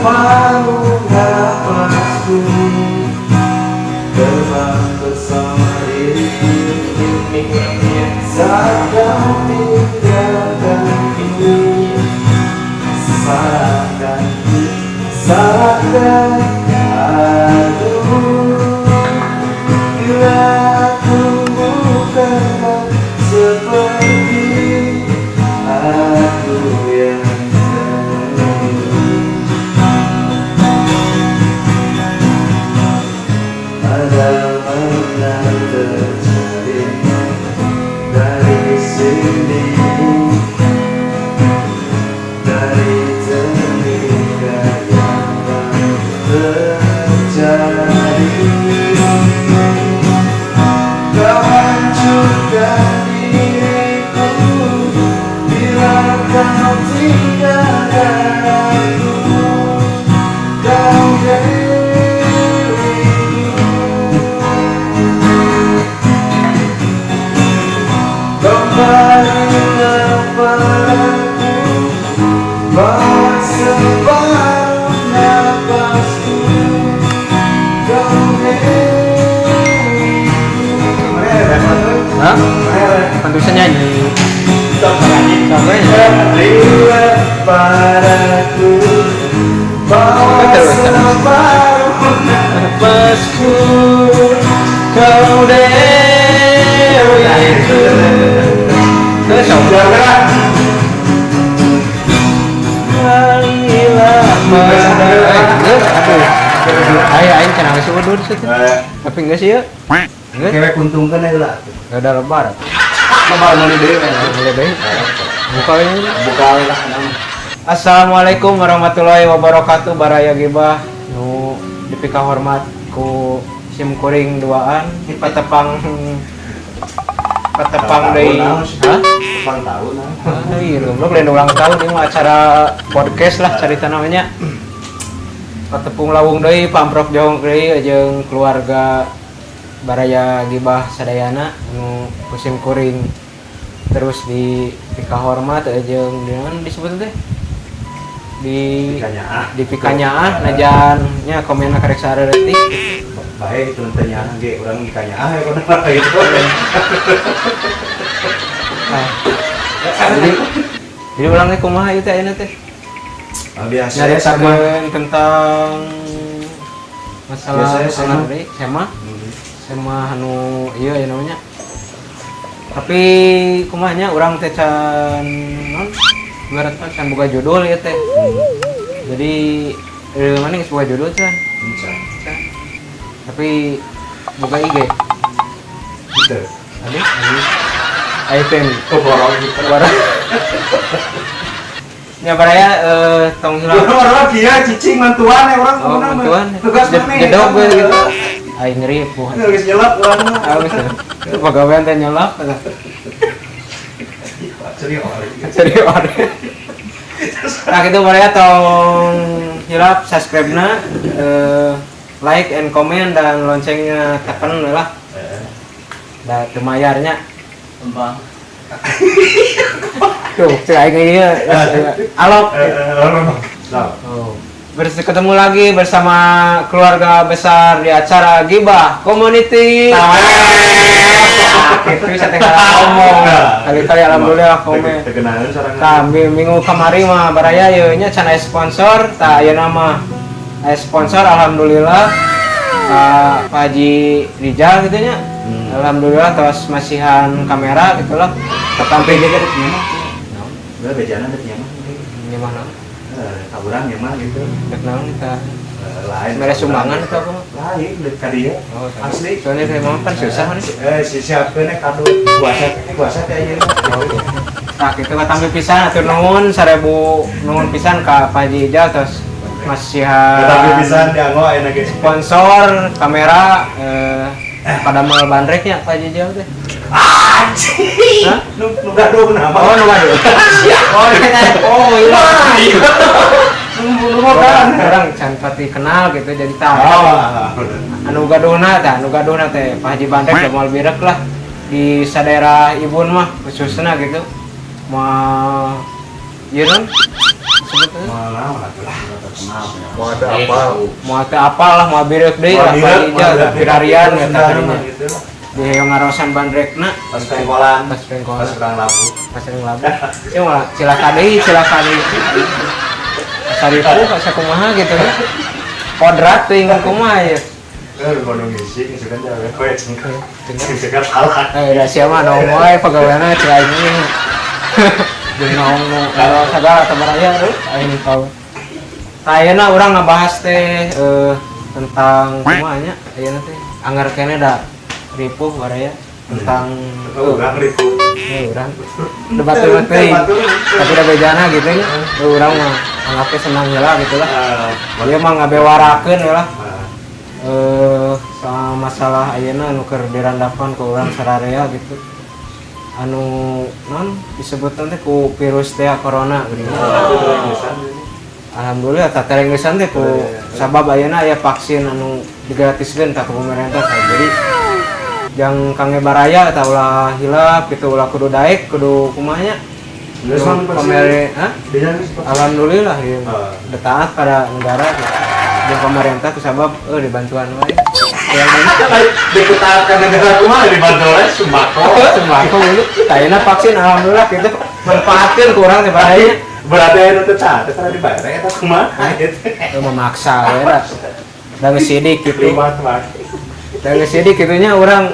paruh nafasku, terbang bersama dirimu saat kau tinggalkanku. Salahkan aku bila aku bukanlah seperti aku yang ada mana terjadi dari sini, dari telinga yang terjadi. Kau hancurkan diriku bila kau tinggalkan aku. Kau kembalilah padaku, bawa separuh nafasku. Kau Hah? Pantusan nyanyi. kembalilah padaku, bawa separuh nafasku. Kau dewiku. Terus Jangan. Ayo aing cenah geus udur situ. Tapi geus ieu. Geus Kewek untungkan ya lah. ada lebar. Lebar mau deui. Mulai deui. Buka ini. Buka lah. Assalamualaikum warahmatullahi wabarakatuh. Baraya gibah nu dipika hormat ku sim kuring duaan patepang deui. Hah? Pang tahun. Iya, goblok lain ulang tahun ini mah acara podcast lah cerita namanya. Patepung lawung deui pamprok jong deui jeung keluarga Baraya Gibah sadayana nu musim kuring terus di pika hormat jeung dengan disebut teh di pikanyaah najan nya komenna karek sareretik Baik itu tanya ge urang dikanyaah ya kunaon gitu. nah, jadi ulangnya kumaha ieu teh ayeuna teh Biasa nyaritakeun tentang masalah Biasanya SMA. anak deui SMA anu ieu aya namanya. Tapi kumaha nya urang teh can non ibaratna can boga judul ieu teh. Jadi mana geus boga judul can. Tapi boga IG. Gitu. Ayo teh Borong gitu. barang. Nya baraya tong hilang. Orang dia cicing mantuan ya orang Oh, kumaha, mantuan. Tugas mana? Jedog gue gitu. Aing ngeri puh. Geus jelek urang mah. Ah, geus. Itu pagawean teh nyelap eta. Cari orde. Nah, gitu baraya tong hilap subscribe-na, like and comment dan loncengnya tekan lah. Da teu mayarnya. Tuh, cek aing ieu. Alok. Oh. Ketemu lagi bersama keluarga besar di acara Gibah Community. Itu saya tengah ngomong. Kali-kali alhamdulillah komen. Terkenalan sareng. Tah minggu kamari mah baraya ieu nya can aya sponsor, tah ayeuna mah aya sponsor alhamdulillah. Pak Haji Rijal gitu nya. Alhamdulillah tos masihan kamera gitu loh. Sampai dia kan nyaman. Udah bejana teh nyaman. Gimana? Kaburang nyaman gitu. Dek naon kita Lain. mere sumbangan atau apa? Lain dek ka dieu. Oh, Asli. soalnya saya mau kan susah nih. Siapkeun kado puasa teh ayeuna. Nah, kita tampi pisan atur nuhun 1000 nuhun pisan ka Pak Haji Rijal terus masihan. Tapi pisan dianggo ayeuna ge. Sponsor kamera pada mal bandreknya Pak Haji Rijal teh. Anjing. Hah? Nu gaduh nama. Oh, nu gaduh. Oh, iya. Orang can pati kenal gitu jadi tahu. Anu gaduhna teh Pak Haji Bandrek da moal birek lah di sadaerah Ibun mah khususna gitu. Mah ieu non sebutna Mau ada apa? Mau teh apalah mau birek deui lah palija pirarian eta tadinya. Di yang ngarosan bandrekna Pas pengkolan, pas pengkolan pas perang labu. pas yang labu. Ya malah cilaka deui. Saripu sakumaha gitu nya. Kodrat teuing kumaha ya. Kudu ngisi, ngisi kan jawe kowe ngisi kan salah. Da sia mah naon wae pagaweana cai ini. Jeung naon kalau sagala tabaraya aing tahu. Ayeuna urang ngabahas teh tentang kumaha nya ayeuna teh anggar kene da ripuh baraya tentang Urang ribu. urang debat teuing tapi da bejana gitu nya urang mah anggapnya senang heula gitu lah ieu mah ngabewarakeun heula sama masalah ayeuna anu keur dirandapan ku urang sararea gitu anu non disebutna teh ku virus teh corona geuning alhamdulillah tak terenggesan teh ku sabab ayeuna aya vaksin anu digratiskeun ka pemerintah jadi yang kange baraya eta ulah hilap gitu ulah kudu daek kudu kumanya alhamdulillah ya taat pada negara dan pemerintah kusabab dibantuan wae yang dikutaatkan negara kumaha dibantu wae sembako dulu tayana vaksin alhamdulillah gitu manfaatkeun kurang teh baraya berarti anu teh tah teh dibayar eta kumaha memaksa we da da ngesidik gitu dan ngesidik gitunya orang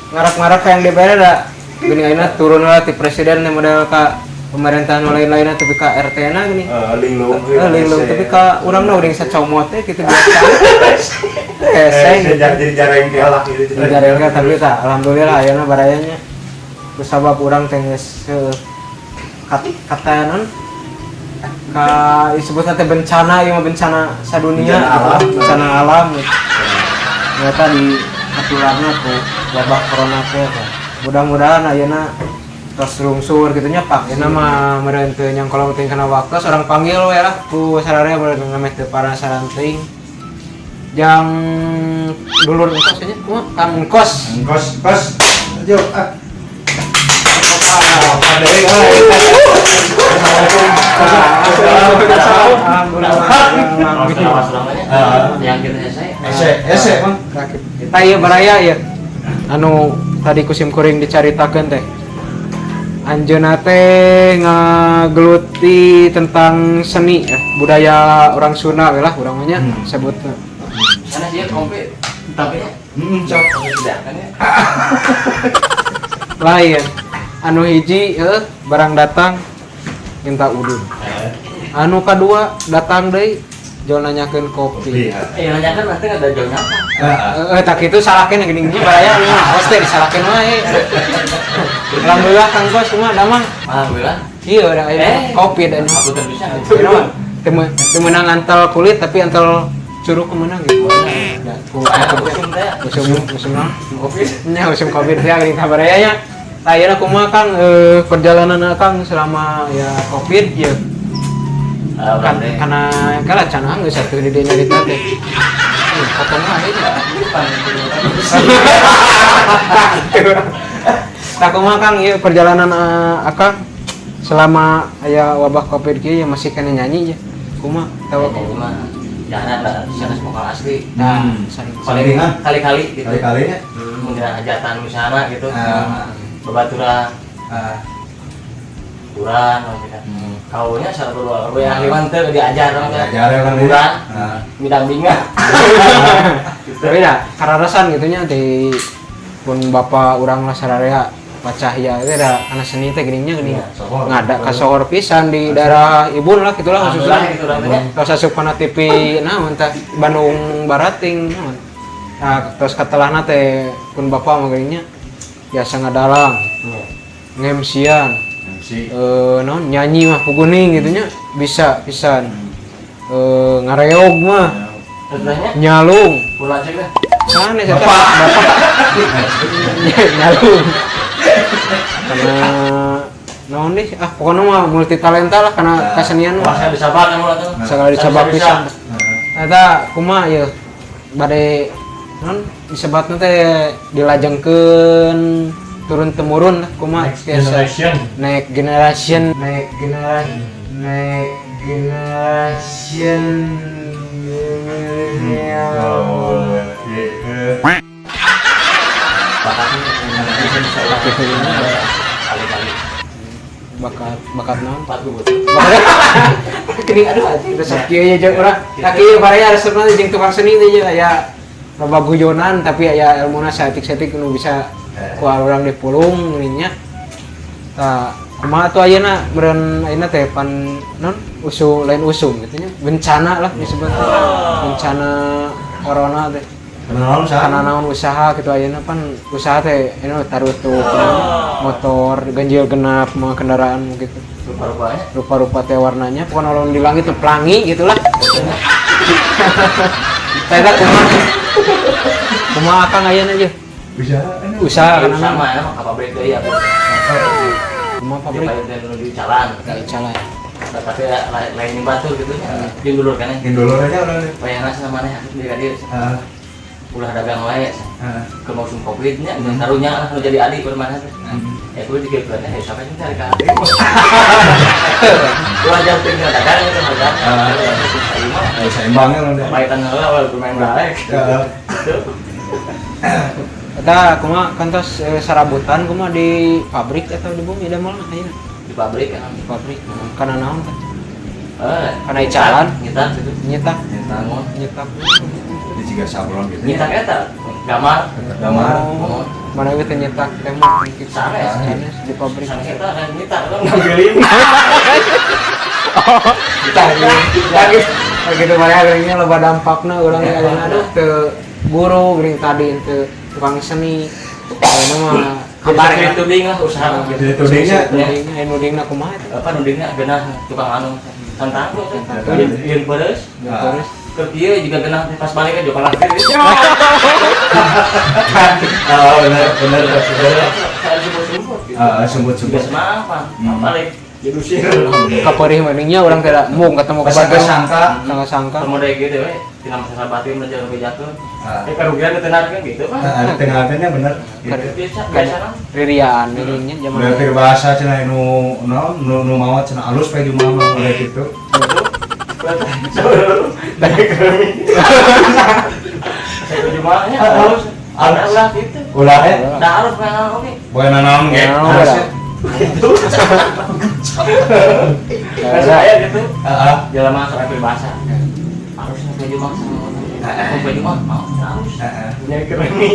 ngarak-ngarak yang dibayar da gini ayeuna turun lah ti presiden model ka pemerintahan lain-lainna tapi ka RT na gini linglung tapi ka urang na uring sacomot teh kitu biasa jadi jarengkel lah gitu jarengkel tapi tah alhamdulillah ayeuna barayanya kusabab urang teh geus kata non ka disebutna teh bencana ieu mah bencana sadunia bencana alam ternyata di aturanna ku wabah corona teh mudah-mudahan ayeuna tos lungsur gitunya Pak ayeuna mah meureun teu nyangkolong teuing kana waktos orang panggil we lah ku sararea boleh ngamet teu parasaran teuing jang dulur engkos nya kumaha Kang Engkos ayo Ese Bang. Kita ieu baraya ya. Anu tadi kusim kuring dicaritakeun teh. Anjeunna teh ngageluti tentang seni budaya orang Sunda we lah urang mah nya sebutna. Sana sih komplit tapi cok sedangkan ya. Lain. Anu hiji barang datang minta udun. Anu kadua datang deui jual nanyakeun kopi. Nanyakeun pasti ada jualnya apa? Tak kitu salahkeun geuning ieu baraya ieu mah aos teh disalahkeun wae. Alhamdulillah Kang Bos kumaha da mang? Alhamdulillah. Ieu da kopi dan Aku teh bisa. teu meunang antel kulit tapi antel curug kemenang gitu. Ya, usum Covid. nya usum Covid teh geuning kabaraya nya. Ayeuna kumaha Kang perjalanan Kang selama ya Covid ya. Karena kala cenah geus atuh di dieu nyarita teh. Potong aja. Tak kumaha Kang ieu perjalanan Akang selama aya wabah Covid kieu masih kena nyanyi ya. Kumaha tahu Kumaha? Jangan lah, sana vokal asli. Nah, Paling kali-kali gitu. kali-kalinya Mungkin hajatan misalnya gitu. Babaturan. Kurang gitu. Kaunya satu dua yang liman teh diajar kan. diajar kan Kurang. Bidang binga. tapi dah kararasan gitunya di pun bapak urang lah sararea Pacahya itu ada anak seni teh geuning ngada kasohor pisan di daerah Ibun lah gitulah khususnya tos asupna TV naon tah Bandung Barating naon nah terus katelahna teh pun bapak mah geuningnya biasa ngadalang ngemsian naon nyanyi mah puguning gitunya bisa pisan ngareog mah nyalung Pulang cek dah. sanes eta bapak nyalung karena naon nih pokoknya mah multi talenta lah karena kesenian mah Saya disabarkan ulah tuh. segala dicoba pisan eta kumaha ieu bade non disebatna teh dilajengkeun turun temurun lah kumaha Generation. naik generation Asian bakat naon Empat bubut. kini aduh resep kieu aja jeung urang kaki baraya resepna jeung tukang seni teh jeung aya loba guyonan tapi aya ilmuna saeutik-saeutik nu bisa ku urang dipulung geuning nya tah kumaha atuh ayeuna meureun ayeuna teh pan naon usum lain usum gitu nya bencana lah disebut bencana corona teh Kenalan karena naon usaha gitu ayeuna pan usaha teh anu tarutup motor ganjil genap mah kendaraan gitu Rupa-rupanya. rupa-rupa teh warnanya pokoknya kalau di langit tuh pelangi gitulah saya kumaha akang ayeuna aja usaha Kayu karena sama ya, apa pabrik deui ya. kumaha Di pabrik pabrik dan di jalan. kayak calai Tapi lain yang batu gitu ya. Jeung dulur kan. Yang dulu aja orang. Payahna sama maneh di dia. Ulah dagang wae ke musim covid nya taruhnya lah nu jadi adik bermana teh ya kudu dikeukeuan ya sampai teh cari ka adik ulah jam tinggal dagang itu dagang Seimbangnya orang deh. paitan heula wal bermain baik eta kumaha kantos sarabutan kumaha di pabrik atau di bumi damel ayeuna di pabrik kan di pabrik kana naon teh karena icalan. nyetak gitu nyetak bangun nyetak Di Ciga Sablon gitu. nyetak eta gamar Gamar. oh, mana gitu nyetak tembok gitu Sanes. sanes di pabrik sang eta kan nyetak kan ngambilin lagi gitu mana geuning loba dampakna urang ayeuna aduh teu guru geuning tadi teu tukang seni ayeuna mah kabar itu ding lah usaha gitu Jadi tudingnya nudingna kumaha eta apa nudingnya genah tukang anu tantang tuh ieun beres terus ke kieu juga genah pas balik ke Joko Lakir Oh benar. saya sumput-sumput gitu Sumput-sumput. geus mah apa balik jadi usir kapeurih maningnya urang teh mung ketemu ke Sangka Bandung sangka. sangat sangka ketemu deui gitu we tina masalah batin menjaga bejakeun kerugian teu kan gitu kan Ada tengah-tengahnya bener. biasa kan ririan geuning zaman Berarti bahasa cenah nu mawat cenah alus kayak jumaha mah mulai gitu. dari kami saya jumlahnya harus ada ulah gitu Ulah ya. dah harus pengen oke Boy nanaon ge. itu saya gitu Heeh. jalan masuk akhir bahasa harus sampai jumlah sama sampai jumlah mau harus Heeh. punya keremi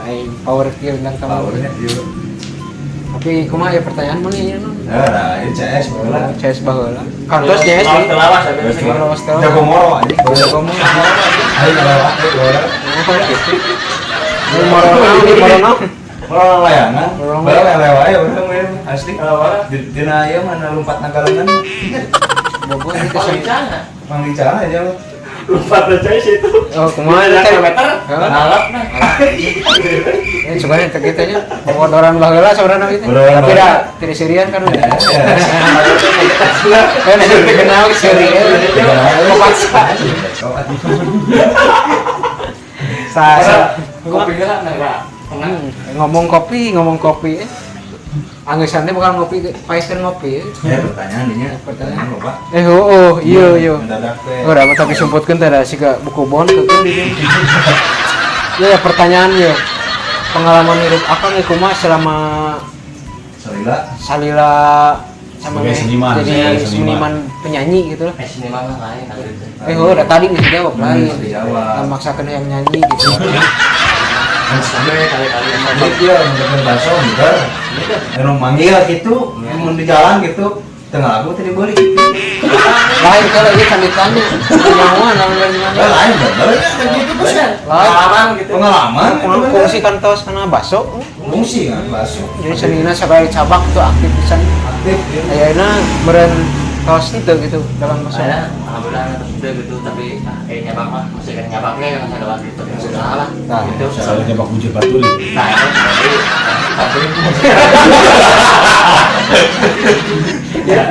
aing power kill tentang kamu Powernya ieu. tapi kumaha ya pertanyaan mana ya non Nah, ini CS bola. CS baheula kantos CS mau nih telawas ya biasa gitu Terus tahu. Jago moro aja. Kamu Ayo ngelawak deh bola. moro naon Moro layangan. Moro Bola lewat ya urang we asli. Lewat. Dina ieu mah lompat nagalangan. bobo oh itu di sana Panglicana aja lo. lupa baca itu oh kumaha ada teh kilometer ngalap nah sebenarnya kita nya pengodoran baheula saudara gitu Pengodoran tapi baheula. dah tidak serian kan Ya. kan nanti kenal serian memaksa saya kopi lah enggak tengah ngomong kopi anggesan teh bukan ngopi paekeun ngopi Pertanyaan ini. Pertanyaan. Lupa. iya Mendadak teh. udah mah tapi sumputkeun teh da siga buku bon teu di dieu ya pertanyaan ya pengalaman hidup akang ya kumaha selama Salila. salila sama Sebagai seniman, jadi sebagai seniman. seniman penyanyi gitu lah sini mana lain gitu udah tadi nggak dijawab lain dijawab. memaksakan yang nyanyi gitu sampai kali-kali Jadi dia mendengar bakso enggak. Anu manggil gitu, mun di jalan gitu. Tengah lagu tadi boleh gitu. lain kalau dia kan ditanya nyawa namanya gimana Lain bener kan gitu tuh. pengalaman gitu Pengalaman fungsi kantos karena baso fungsi kan bakso. jadi senina sebagai cabak tuh aktif pisan Aktif ya. ayeuna meureun kaos itu gitu dalam baso saya alhamdulillah terus udah gitu tapi nyabak mah masih kan nyabaknya yang saya lewat gitu yang sudah lah Nah, gitu Soalnya jebak bujur batuli. nah itu tapi ya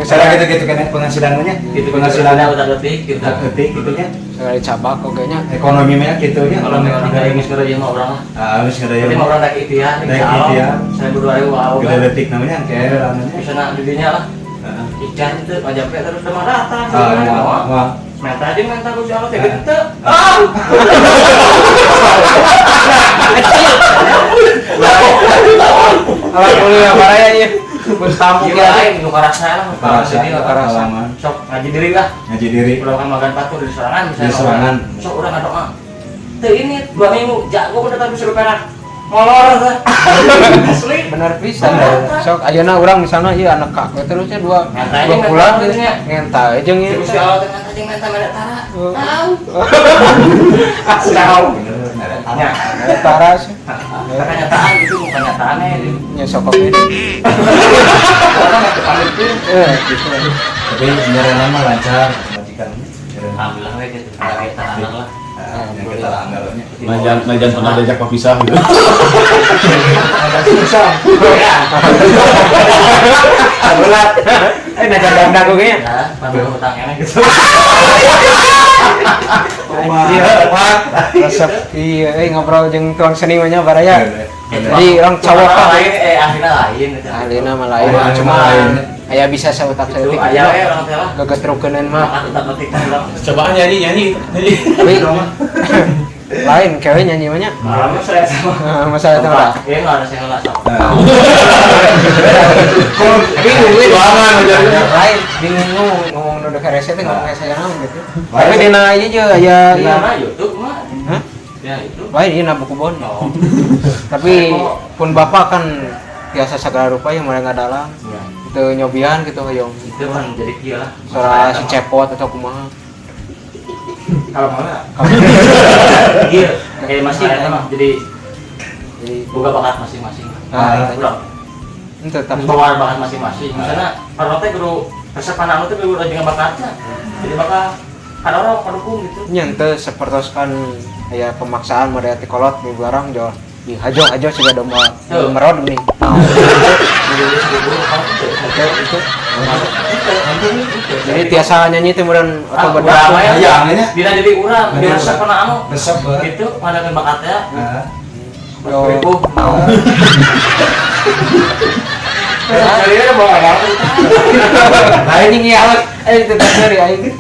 Saya gitu kan penghasilannya. gitu Penghasilannya udah detik gitu detik gitunya. sebagai cabak oke nya Ekonominya gitunya. kalau memang tinggal ini sekarang yang orang lah Harus ada jadi yang mau orang tak ikhtiar Tak ikhtiar. saya berdua wow gede detik namanya kayak namanya. bisa nak didinya lah Ikan itu aja terus sama rata. Wah. Meta aja menta ku siapa teh gitu. Alhamdulillah baraya ya. Bus tamu Iya lain nu karasa lah. Karasa, Sini lah karasa. pengalaman. Sok ngaji diri lah. Ngaji diri. Kalau kan makan patur di serangan misalnya. Di serangan. Sok urang ngadoa. Teu ini 2 minggu jago udah tapi suruh perak. Molor teh. Asli. Bener pisan. Sok ayeuna urang misalnya ieu anak kakek terusnya 2 bulan gitu nya. Ngenta jeung ieu. Terus ya Allah dengan anjing menta mere tara. Tahu. Tahu. Ya, Tara sih. kenyataan gitu bukan nyataannya gitu. Nya sokok ini. Orang itu pamit tuh. Gitu. Tapi nyerena mah lancar majikan. Alhamdulillah we gitu. Kayak tangan lah. Yang kita anggarannya. Najan pernah diajak pisah gitu. Ada susah. Ya. Berat. Najan dandan gue nya. Ya, pamit hutang enak gitu. Resep iya ngobrol jeung tuang seni mah nya baraya. Jadi orang cowok lain akhirnya lain gitu. Alina mah lain, Oh, cuma lain. aya bisa sautak Itu sautik. aya we orang teh lah. Gegetrukeuneun mah. Makan tetap petikan lah. Coba nyanyi. Tapi lain kewe nyanyi mah nya. Malamnya saya sama. Masalah itu lah. Iya enggak ada saya lah sok. Bingung we. Ruangan aja. Lain bingung ngomong nu deuk rese teh ngomong saya naon gitu. Tapi dina ieu je aya Iya mah YouTube mah. Hah? Ya itu. Lain ieu na buku bon. Oh. Tapi pun bapak kan biasa segala rupa yang mereka dalam. Iya. Itu nyobian gitu hoyong. Itu kan jadi kieu lah. Suara si cepot atau kumaha. Kalau mana? Iya, kayak masih ada mah. Jadi boga bakat masing-masing. Ah, itu. Udah. Itu tapi Bawa bakat masing-masing. Misalnya kalau teh kudu resep anak teh kudu dengan bakatnya. Jadi bakal ada orang pendukung gitu. nya teu sapertoskan aya pemaksaan made ti kolot di barang jo di hajo siga domba merod nih. Itu. Jadi tiasa nyanyi teh meureun atau bedak. Aya nya. Bila jadi urang, di resep anak anu. Resep banget. Gitu, ada bakatnya. Heeh. Beribu. Jadi ada bawa anak. Lain ini awet itu dari aing.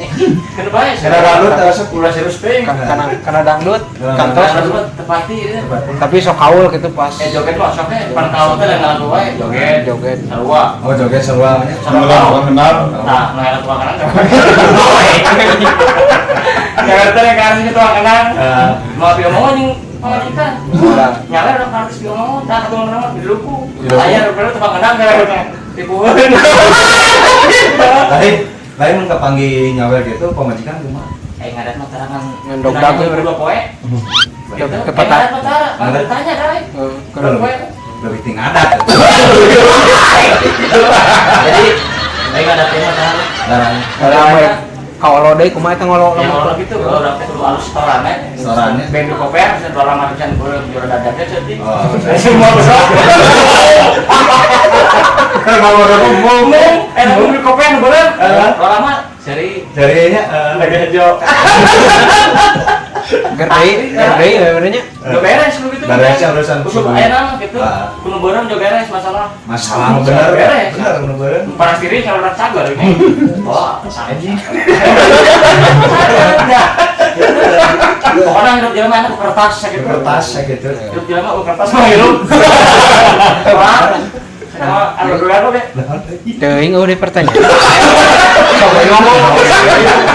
Kenapa ya? Era rambut terus ulah serius peng. Karena dangdut Kantos kantos tepati ya. tapi sok kaul gitu pas Joget mah soknya pan kalau teh yang lagu wae joget. joget. Sarua. Oh joget sarua nya. Sarua. Kenal. Nah, nah tua kanan. Jangan teh yang kasih tua kanan. Mau pieu mau anjing pamajikan. Nyala orang artis pieu mau tah tua kanan di luku. Aya rupanya tua kanan kayak tipueun. Lain mun kapanggih nyawer gitu pamajikan kumaha? Ngadat mah tarangan Ngendog dagu dua poe. Kepetak. Ngadat tanya dai. Dua poe. Lebih tinggi adat. Jadi aing ngadat teh mah tarangan. Darahnya. Ramai kalau deui kumaha teh ngolo Ya kalau gitu kalau dapet kudu alus setorannya. Setorannya. Ben di koper bisa dolar macan boleh jual dadanya jadi. Oh, Semua besar. Kalau mau ngomong, di koper boleh. Dolar mah seri. jarinya Lagi hijau. gerdei ya benernya. Udah beres lu gitu. Beres ya, urusan. Usuk aya nama gitu. Ah. Kudu beurang juga beres masalah. masalah bener Beres. bener bener. Panas diri kalau udah cagar ini. Oh, anjing. Pokoknya hidup jelema anak kertas gitu. Kertas gitu. Hidup jelema kertas mah hidup. Wah. Sama anu dulu deh. Teuing eueuh pertanyaan. Coba ngomong.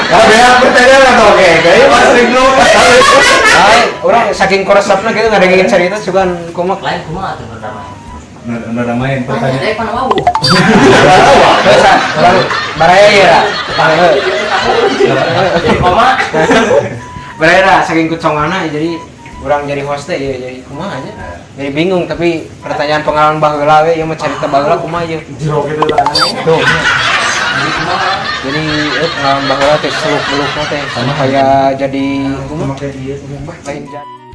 Kalau dia pertanyaan atau oke, kayak pasti belum. Ai, urang saking koresepna gitu ngadengin cerita sugan kumaha. Lain kumaha tuh pertama. Udah main Tanya pertanyaan. deh pan wau. Biasa, urang baraya ya. Jadi koma. Baraya dah saking kucongana jadi urang jadi host teh ya jadi kumaha aja. Jadi bingung tapi pertanyaan pengalaman baheula we ieu mah cerita baheula kumaha ieu. Jero gitu lah. Tuh. Jadi pengalaman baheula teh seluk-belukna teh sama kayak jadi kumaha lain jadi